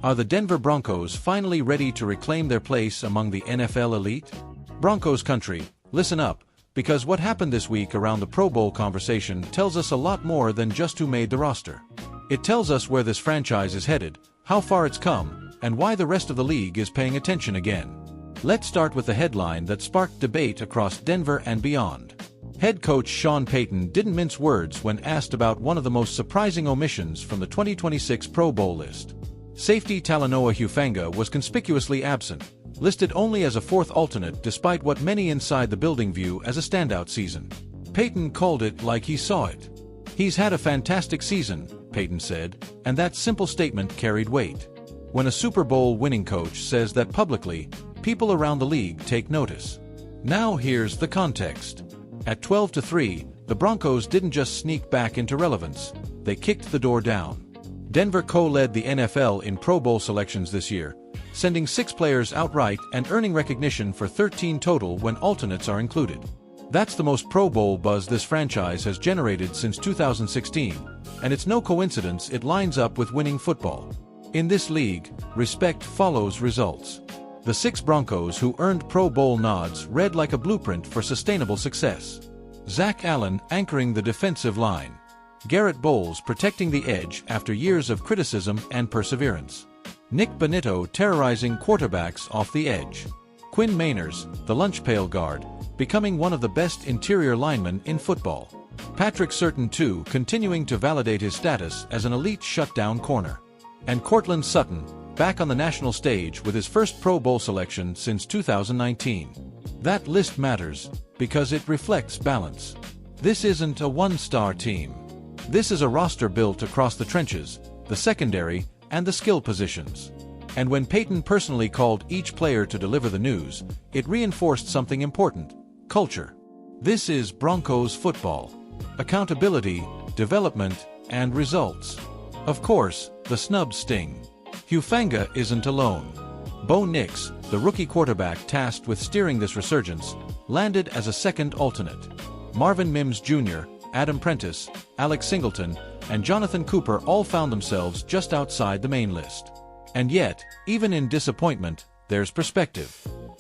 Are the Denver Broncos finally ready to reclaim their place among the NFL elite? Broncos Country, listen up, because what happened this week around the Pro Bowl conversation tells us a lot more than just who made the roster. It tells us where this franchise is headed, how far it's come, and why the rest of the league is paying attention again. Let's start with the headline that sparked debate across Denver and beyond. Head coach Sean Payton didn't mince words when asked about one of the most surprising omissions from the 2026 Pro Bowl list. Safety Talanoa Hufanga was conspicuously absent, listed only as a fourth alternate despite what many inside the building view as a standout season. Payton called it like he saw it. "He's had a fantastic season," Payton said, and that simple statement carried weight. When a Super Bowl winning coach says that publicly, people around the league take notice. Now here's the context. At 12-3, the Broncos didn't just sneak back into relevance, they kicked the door down. Denver co-led the NFL in Pro Bowl selections this year, sending 6 players outright and earning recognition for 13 total when alternates are included. That's the most Pro Bowl buzz this franchise has generated since 2016, and it's no coincidence it lines up with winning football. In this league, respect follows results. The 6 Broncos who earned Pro Bowl nods read like a blueprint for sustainable success. Zach Allen anchoring the defensive line. Garrett Bowles protecting the edge after years of criticism and perseverance. Nick Bonitto terrorizing quarterbacks off the edge. Quinn Meinerz, the lunch pail guard, becoming one of the best interior linemen in football. Patrick Surtain too continuing to validate his status as an elite shutdown corner. And Courtland Sutton, back on the national stage with his first Pro Bowl selection since 2019. That list matters, because it reflects balance. This isn't a one-star team. This is a roster built across the trenches, the secondary, and the skill positions. And when Payton personally called each player to deliver the news, it reinforced something important: culture. This is Broncos football. Accountability, development, and results. Of course, the snubs sting. Hufanga isn't alone. Bo Nix, the rookie quarterback tasked with steering this resurgence, landed as a second alternate. Marvin Mims Jr., Adam Prentice, Alex Singleton, and Jonathan Cooper all found themselves just outside the main list. And yet, even in disappointment, there's perspective.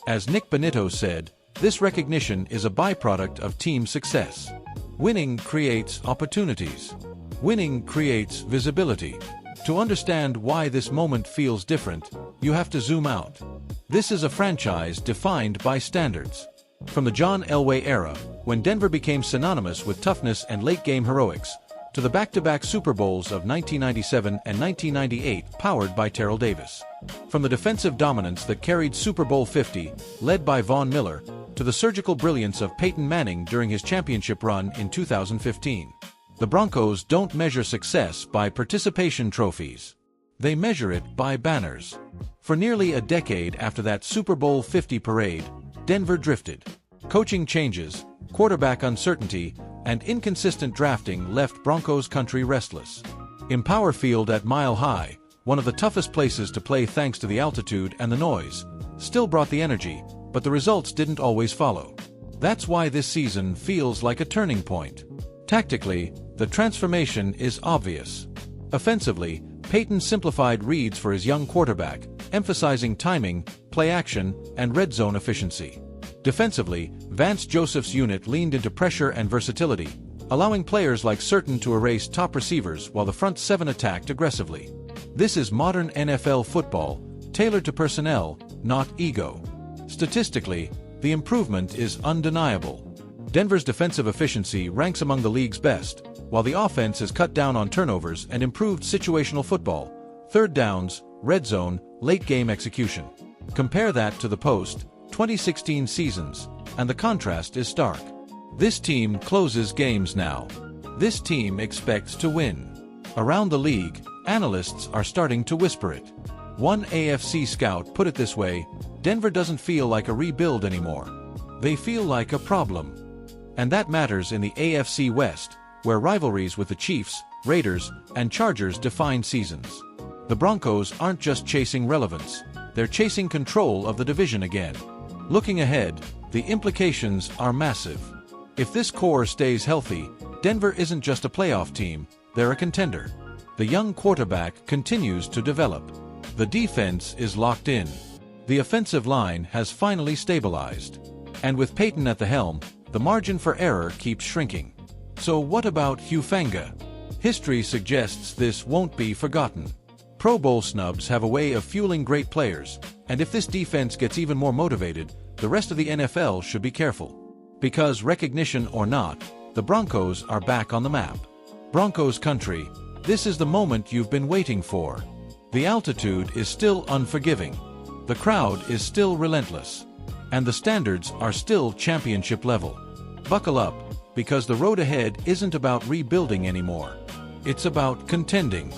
As Nick Bonitto said, this recognition is a byproduct of team success. Winning creates opportunities. Winning creates visibility. To understand why this moment feels different, you have to zoom out. This is a franchise defined by standards. From the John Elway era, when Denver became synonymous with toughness and late-game heroics, to the back-to-back Super Bowls of 1997 and 1998 powered by Terrell Davis. From the defensive dominance that carried Super Bowl 50, led by Von Miller, to the surgical brilliance of Peyton Manning during his championship run in 2015. The Broncos don't measure success by participation trophies. They measure it by banners. For nearly a decade after that Super Bowl 50 parade, Denver drifted. Coaching changes, quarterback uncertainty, and inconsistent drafting left Broncos Country restless. Empower Field at Mile High, one of the toughest places to play thanks to the altitude and the noise, still brought the energy, but the results didn't always follow. That's why this season feels like a turning point. Tactically, the transformation is obvious. Offensively, Payton simplified reads for his young quarterback, emphasizing timing, play action, and red zone efficiency. Defensively, Vance Joseph's unit leaned into pressure and versatility, allowing players like Surtain to erase top receivers while the front 7 attacked aggressively. This is modern NFL football, tailored to personnel, not ego. Statistically, the improvement is undeniable. Denver's defensive efficiency ranks among the league's best, while the offense has cut down on turnovers and improved situational football, third downs, red zone, late-game execution. Compare that to the post-2016 seasons, and the contrast is stark. This team closes games now. This team expects to win. Around the league, analysts are starting to whisper it. One AFC scout put it this way: Denver doesn't feel like a rebuild anymore. They feel like a problem. And that matters in the AFC West, where rivalries with the Chiefs, Raiders, and Chargers define seasons. The Broncos aren't just chasing relevance, they're chasing control of the division again. Looking ahead, the implications are massive. If this core stays healthy, Denver isn't just a playoff team, they're a contender. The young quarterback continues to develop. The defense is locked in. The offensive line has finally stabilized. And with Peyton at the helm, the margin for error keeps shrinking. So what about Hufanga? History suggests this won't be forgotten. Pro Bowl snubs have a way of fueling great players, and if this defense gets even more motivated, the rest of the NFL should be careful. Because recognition or not, the Broncos are back on the map. Broncos Country, this is the moment you've been waiting for. The altitude is still unforgiving. The crowd is still relentless. And the standards are still championship level. Buckle up, because the road ahead isn't about rebuilding anymore. It's about contending.